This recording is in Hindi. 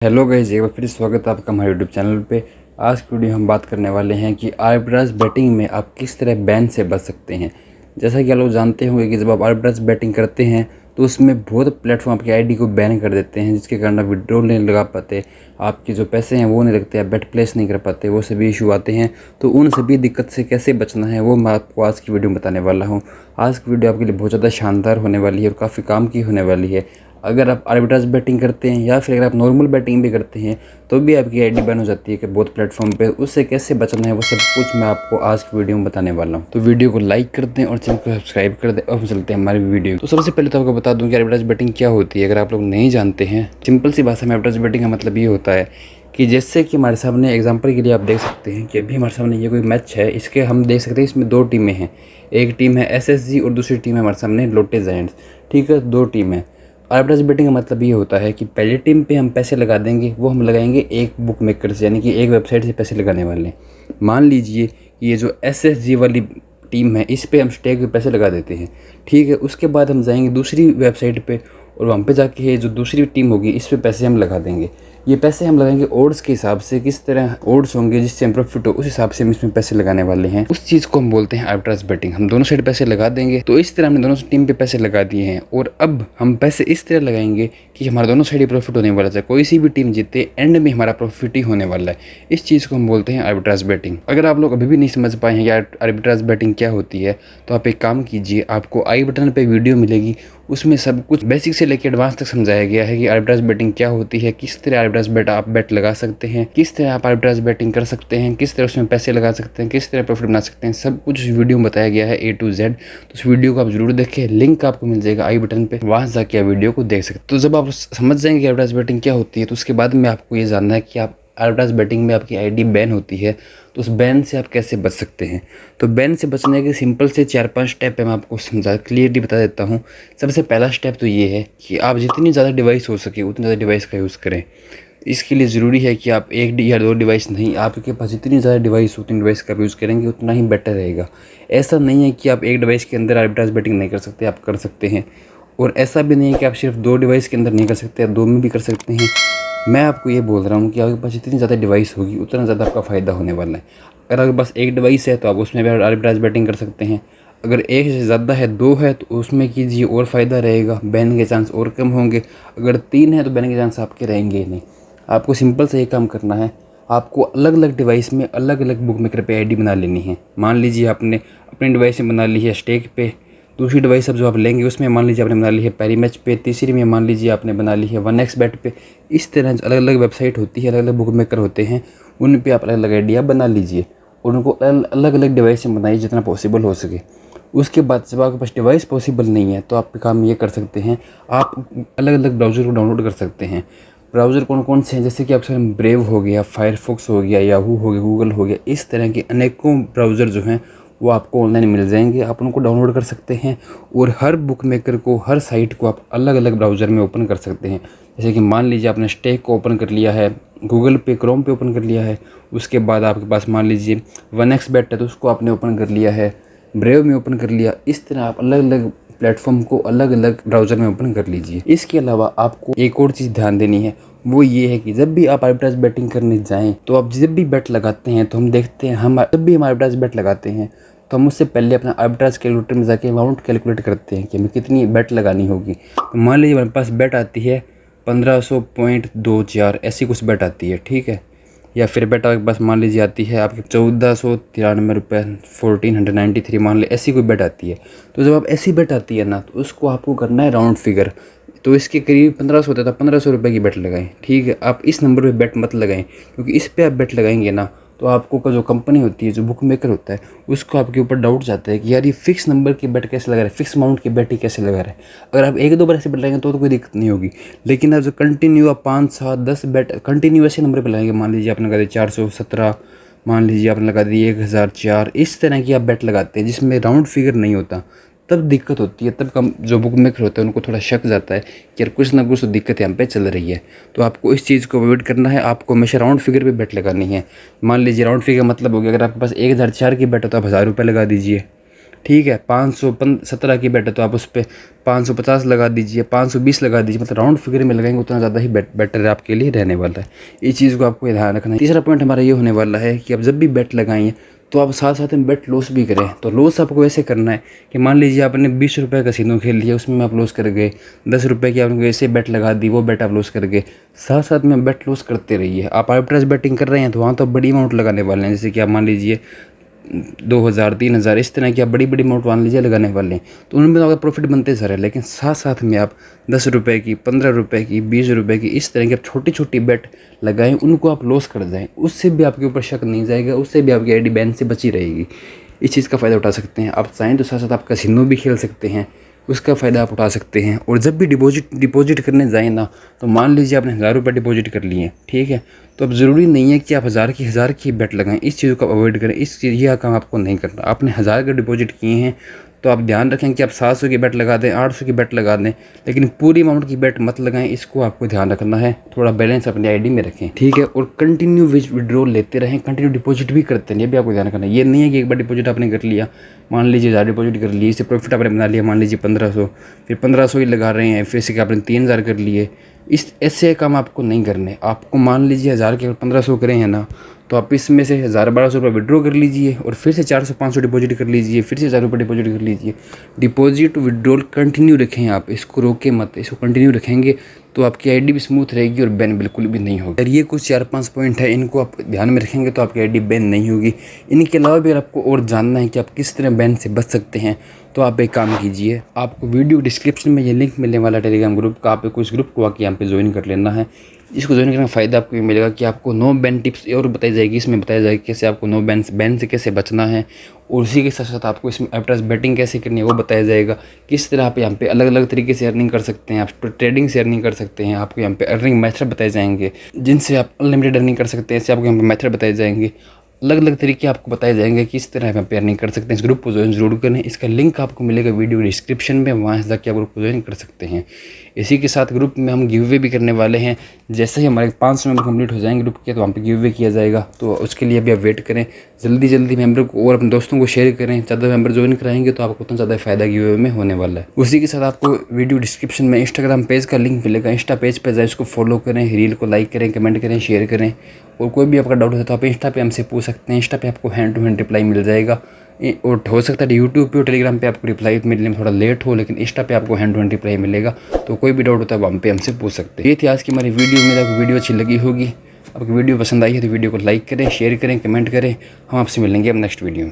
हेलो गाइस, एक बार फिर स्वागत है आपका हमारे यूट्यूब चैनल पे। आज की वीडियो हम बात करने वाले हैं कि आर्बिट्राज बैटिंग में आप किस तरह बैन से बच सकते हैं। जैसा कि आप लोग जानते होंगे कि जब आप आर्बिट्राज बैटिंग करते हैं तो उसमें बहुत प्लेटफॉर्म आपकी आईडी को बैन कर देते हैं, जिसके कारण आप विड्रॉल नहीं लगा पाते, आपके जो पैसे हैं वो नहीं लगते, आप बेट प्लेस नहीं कर पाते, वो सभी इशू आते हैं। तो उन सभी दिक्कत से कैसे बचना है वो मैं आपको आज की वीडियो में बताने वाला हूँ। आज की वीडियो आपके लिए बहुत ज़्यादा शानदार होने वाली है और काफ़ी काम की होने वाली है। अगर आप आर्बिट्राज बैटिंग करते हैं या फिर अगर आप नॉर्मल बैटिंग भी करते हैं तो भी आपकी आईडी बैन हो जाती है कि बहुत प्लेटफॉर्म पे, उससे कैसे बचना है वो सब कुछ मैं आपको आज की वीडियो में बताने वाला हूँ। तो वीडियो को लाइक कर दें और चैनल को सब्सक्राइब कर दें और चलते हैं हमारी वीडियो। तो सबसे पहले तो आपको बता दूँ कि आर्बिट्राज बैटिंग क्या होती है। अगर आप लोग नहीं जानते हैं, सिंपल सी भाषा में आर्बिट्राज बैटिंग का मतलब ये होता है कि जैसे कि हमारे सामने एग्जांपल के लिए आप देख सकते हैं कि अभी हमारे सामने ये कोई मैच है, इसके हम देख सकते हैं इसमें दो टीमें हैं। एक टीम है एसएसजी और दूसरी टीम है हमारे सामने लोटे जायंट्स। ठीक है, दो टीम है। आर्बिट्राज बैटिंग का मतलब ये होता है कि पहली टीम पे हम पैसे लगा देंगे, वो हम लगाएंगे एक बुक मेकर से, यानी कि एक वेबसाइट से पैसे लगाने वाले हैं। मान लीजिए ये जो एसएसजी वाली टीम है इस पे हम स्टेक पे पैसे लगा देते हैं। ठीक है, उसके बाद हम जाएंगे दूसरी वेबसाइट पे और वहाँ पे जाके ये जो दूसरी टीम होगी इस पे पैसे हम लगा देंगे। ये पैसे हम लगाएंगे ओड्स के हिसाब से, किस तरह ओड्स होंगे जिससे हम प्रॉफिट हो उस हिसाब से हम इसमें पैसे लगाने वाले हैं। उस चीज़ को हम बोलते हैं आर्बिट्राज बैटिंग। हम दोनों साइड पैसे लगा देंगे। तो इस तरह हमने दोनों टीम पे पैसे लगा दिए हैं और अब हम पैसे इस तरह लगाएंगे कि हमारा दोनों साइड ही प्रॉफिट होने वाला है। कोई सी भी टीम जीते एंड में हमारा प्रॉफिट ही होने वाला है। इस चीज़ को हम बोलते हैं आर्बिट्राज बैटिंग। अगर आप लोग अभी भी नहीं समझ पाए हैं कि आर्बिट्राज बैटिंग क्या होती है तो आप एक काम कीजिए, आपको आई बटन पे वीडियो मिलेगी, उसमें सब कुछ बेसिक से लेकर एडवांस तक समझाया गया है कि आर्बिट्राज बैटिंग क्या होती है, किस तरह आर्बिट्राज बैट आप बैट लगा सकते हैं, किस तरह आप आर्बिट्राज बैटिंग कर सकते हैं, किस तरह उसमें पैसे लगा सकते हैं, किस तरह प्रॉफिट बना सकते हैं। सब कुछ इस वीडियो में बताया गया है A to Z। तो उस वीडियो को आप जरूर देखें, लिंक आपको मिल जाएगा आई बटन पे, वहाँ जाके आप वीडियो को देख सकते हैं। तो जब आप समझ जाएंगे आर्बिट्राज बैटिंग क्या होती है तो उसके बाद में आपको ये जानना है कि आप आर्बिट्राज बैटिंग में आपकी आईडी बैन होती है तो उस बैन से आप कैसे बच सकते हैं। तो बैन से बचने के सिंपल से 4-5 स्टेप है, मैं आपको समझा क्लियरली बता देता हूँ। सबसे पहला स्टेप तो ये है कि आप जितनी ज़्यादा डिवाइस हो सके उतनी ज़्यादा डिवाइस का यूज़ करें। इसके लिए ज़रूरी है कि आप एक या दो डिवाइस नहीं, आपके पास जितनी ज़्यादा डिवाइस हो उतनी डिवाइस का यूज़ करेंगे उतना ही बेटर रहेगा। ऐसा नहीं है कि आप एक डिवाइस के अंदर आर्बिट्राज बैटिंग नहीं कर सकते, आप कर सकते हैं। और ऐसा भी नहीं है कि आप सिर्फ दो डिवाइस के अंदर नहीं कर सकते, आप दो में भी कर सकते हैं। मैं आपको ये बोल रहा हूँ कि आपके पास जितनी ज़्यादा डिवाइस होगी उतना ज़्यादा आपका फ़ायदा होने वाला है। अगर आपके पास एक डिवाइस है तो आप उसमें भी आर्बिट्राज बैटिंग कर सकते हैं। अगर एक से ज़्यादा है, दो है, तो उसमें कीजिए और फ़ायदा रहेगा, बैन के चांस और कम होंगे। अगर तीन है तो बैन के चांस आपके रहेंगे ही नहीं। आपको सिंपल से ये काम करना है, आपको अलग अलग डिवाइस में अलग अलग बुक मेकर पे आईडी बना लेनी है। मान लीजिए आपने अपनी डिवाइस में बना ली है स्टेक पे, दूसरी डिवाइस अब जो आप लेंगे उसमें मान लीजिए आपने बना ली है पैरीमैच पे, तीसरी में मान लीजिए आपने बना ली है 1xBet पे। इस तरह अलग अलग वेबसाइट होती है, अलग अलग बुक मेकर होते हैं, उन पे आप अलग अलग आइडिया बना लीजिए और उनको अलग अलग डिवाइस में बनाइए जितना पॉसिबल हो सके। उसके बाद जब आपके पास डिवाइस पॉसिबल नहीं है तो आप काम ये कर सकते हैं, आप अलग अलग ब्राउज़र को डाउनलोड कर सकते हैं। ब्राउज़र कौन कौन से हैं, जैसे कि आपके ब्रेव हो गया, फायरफॉक्स हो गया, याहू हो गया, गूगल हो गया। इस तरह के अनेकों ब्राउज़र जो हैं वो आपको ऑनलाइन मिल जाएंगे, आप उनको डाउनलोड कर सकते हैं और हर बुक मेकर को, हर साइट को आप अलग अलग ब्राउज़र में ओपन कर सकते हैं। जैसे कि मान लीजिए आपने स्टेक को ओपन कर लिया है, गूगल पे क्रोम पे ओपन कर लिया है, उसके बाद आपके पास मान लीजिए 1xBet है तो उसको आपने ओपन कर लिया है, ब्रेव में ओपन कर लिया। इस तरह आप अलग अलग प्लेटफॉर्म को अलग अलग ब्राउज़र में ओपन कर लीजिए। इसके अलावा आपको एक और चीज़ ध्यान देनी है, वो ये है कि जब भी आप आर्बिट्राज बैटिंग करने जाएं तो आप जब भी बेट लगाते हैं तो हम देखते हैं, हम जब भी हम आर्बिट्राज बेट लगाते हैं तो हम उससे पहले अपना आर्बिट्राज कैलकुलेटर में जाके अमाउंट कैलकुलेट करते हैं कि हमें कितनी बेट लगानी होगी। तो मान लीजिए हमारे पास बेट आती है 1500.24, ऐसी कुछ बेट आती है, ठीक है। या फिर बेट आपके पास मान लीजिए आती है आपके 1493 रुपये, 1493 मान ली, ऐसी कोई बेट आती है। तो जब आप ऐसी बेट आती है ना तो उसको आपको करना है राउंड फिगर। तो इसके करीब 1500 होता था, 1500 रुपये की बेट लगाएं, ठीक है। आप इस नंबर पे बेट मत लगाएं, क्योंकि इस पे आप बेट लगाएंगे ना तो आपको का जो कंपनी होती है, जो बुक मेकर होता है, उसको आपके ऊपर डाउट जाता है कि यार ये फिक्स नंबर की बेट कैसे लगा रहा है, फिक्स अमाउंट की बेट ही कैसे लगा रहा है। अगर आप एक दो बार ऐसे बेट लगाएंगे तो कोई दिक्कत नहीं होगी, लेकिन आप जो कंटिन्यू आप 5, 7, 10 बेट कंटिन्यू ऐसे नंबर पर लगाएंगे, मान लीजिए आपने लगा दिया 417, मान लीजिए आपने लगा दी 1004, इस तरह की आप बेट लगाते हैं जिसमें राउंड फिगर नहीं होता, तब दिक्कत होती है। तब कम जो बुक मेकर होता है उनको थोड़ा शक जाता है कि यार कुछ ना कुछ तो दिक्कत यहाँ पे चल रही है। तो आपको इस चीज़ को अवॉइड करना है, आपको हमेशा राउंड फिगर पे बेट लगानी है। मान लीजिए राउंड फिगर मतलब हो गया, अगर आपके पास 1004 की बेट हो तो आप 1000 रुपये लगा दीजिए। ठीक है। 517 की बेट है तो आप उस पर 550 लगा दीजिए, 520 लगा दीजिए, मतलब राउंड फिगर में लगाएंगे उतना ज़्यादा ही बेटर आपके लिए रहने वाला है। इस चीज़ को आपको ध्यान रखना है। तीसरा पॉइंट हमारा ये होने वाला है कि आप जब भी बेट लगाएं तो आप साथ साथ में बेट लॉस भी करें। तो लॉस आपको ऐसे करना है कि मान लीजिए आपने 20 रुपये का सीनो खेल लिया, उसमें आप लॉस कर गए, 10 रुपये की आपने ऐसे बेट लगा दी, वो बेट आप लॉस कर गए। साथ साथ में बेट लॉस करते रहिए। आप आर्बिट्रेज बेटिंग कर रहे हैं तो वहाँ तो बड़ी अमाउंट लगाने वाले हैं, जैसे कि आप मान लीजिए 2000 3000 इस तरह की आप बड़ी बड़ी अमाउंट मान लीजिए लगाने वाले हैं, तो उनमें तो अगर प्रॉफिट बनते सर है। लेकिन साथ साथ में आप 10 रुपये की, 15 रुपये की, 20 रुपये की इस तरह की आप छोटी छोटी बेट लगाएं, उनको आप लॉस कर जाएं, उससे भी आपके ऊपर शक नहीं जाएगा, उससे भी आपकी आईडी बैन से बची रहेगी। इस चीज़ का फ़ायदा उठा सकते हैं। आप चाहें तो साथ साथ आप कैसीनो भी खेल सकते हैं, उसका फ़ायदा आप उठा सकते हैं। और जब भी डिपॉजिट करने जाएँ ना, तो मान लीजिए आपने 1000 रुपये डिपॉजिट कर लिए, ठीक है, तो अब ज़रूरी नहीं है कि आप हज़ार की बेट लगाएं। इस चीज़ को अवॉइड करें, यह काम आपको नहीं करना। आपने 1000 के डिपॉजिट किए हैं तो आप ध्यान रखें कि आप 700 की बेट लगा दें, 800 की बेट लगा दें, लेकिन पूरी अमाउंट की बेट मत लगाएं। इसको आपको ध्यान रखना है, थोड़ा बैलेंस अपनी आईडी में रखें, ठीक है। और कंटिन्यू विड्रॉल लेते रहें, कंटिन्यू डिपॉजिट भी करते हैं, ये भी आपको ध्यान रखना है। ये नहीं है कि एक बार डिपॉजिट आपने कर लिया, मान लीजिए 1000 डिपॉजिट कर लिए, इससे प्रॉफिट आपने बना लिया मान लीजिए 1500, फिर 1500 ही लगा रहे हैं, फिर से आपने 3000 कर लिए। इस ऐसे काम आपको नहीं करने। आपको मान लीजिए 1000 के 1500 करें हैं ना, तो आप इसमें से 1000-1200 रुपये विड्रॉ कर लीजिए और फिर से 400-500 डिपॉजिट कर लीजिए, फिर से 1000 रुपये डिपॉजिट कर लीजिए। डिपॉजिट विड्रॉल कंटिन्यू रखें आप, इसको रोके मत। इसको कंटिन्यू रखेंगे तो आपकी आईडी भी स्मूथ रहेगी और बैन बिल्कुल भी नहीं होगी। और ये कुछ 4-5 पॉइंट है, इनको आप ध्यान में रखेंगे तो आपकी आईडी बैन नहीं होगी। इनके अलावा भी अगर आपको और जानना है कि आप किस तरह बैन से बच सकते हैं, तो आप एक काम कीजिए, आपको वीडियो डिस्क्रिप्शन में ये लिंक मिलने वाला टेलीग्राम ग्रुप का, आप उस ग्रुप को आके यहाँ पे ज्वाइन कर लेना है। इसको ज्वाइन करने का फ़ायदा आपको ये मिलेगा कि आपको नो बैन टिप्स और बताई जाएगी। इसमें बताया जाएगा कैसे आपको नो बैन से कैसे बचना है, और उसी के साथ साथ आपको इसमें आर्बिट्रेज बेटिंग कैसे करनी है वो बताया जाएगा। किस तरह आप यहाँ पे अलग अलग तरीके से अर्निंग कर सकते हैं, आप ट्रेडिंग से अर्निंग कर सकते हैं। आपको यहाँ पे अर्निंग मेथड बताए जाएंगे जिनसे आप अनलिमिटेड अर्निंग कर सकते हैं। ऐसे आपको यहाँ पे मेथड बताए जाएंगे, अलग अलग तरीके आपको बताए जाएंगे किस तरह आप अर्निंग कर सकते हैं। इस ग्रुप को ज्वाइन जरूर करें, इसका लिंक आपको मिलेगा वीडियो डिस्क्रिप्शन में, वहाँ से जाकर आप ग्रुप को ज्वाइन कर सकते हैं। इसी के साथ ग्रुप में हम गिव अवे भी करने वाले हैं। जैसे ही हमारे 500 मेंबर कंप्लीट हो जाएंगे ग्रुप के, तो वहाँ पे गिव अवे किया जाएगा। तो उसके लिए अभी आप वेट करें, जल्दी मेंबर को और अपने दोस्तों को शेयर करें। ज़्यादा मेंबर ज्वाइन कराएंगे तो आपको उतना ज़्यादा फ़ायदा गिव अवे में होने वाला है। उसी के साथ आपको वीडियो डिस्क्रिप्शन में इंस्टाग्राम पेज का लिंक मिलेगा, इंस्टा पेज पर जाए, उसको फॉलो करें, रील को लाइक करें, कमेंट करें, शेयर करें। और कोई भी आपका डाउट है तो आप इंस्टा पे हमसे पूछ सकते हैं। इंस्टा पे आपको हैंड टू हैंड रिप्लाई मिल जाएगा। और हो सकता है यूट्यूब पे और टेलीग्राम पे आपको रिप्लाई मिलने में थोड़ा लेट हो, लेकिन इंस्टा पे आपको हैंड टू हैंड रिप्लाई मिलेगा। तो कोई भी डाउट होता है हम पे हमसे पूछ सकते हैं। ये थी आज की हमारी वीडियो। में आपको वीडियो अच्छी लगी होगी, आपको वीडियो पसंद आई है तो वीडियो को लाइक करें, शेयर करें, कमेंट करें। हम आपसे मिलेंगे अब नेक्स्ट वीडियो में।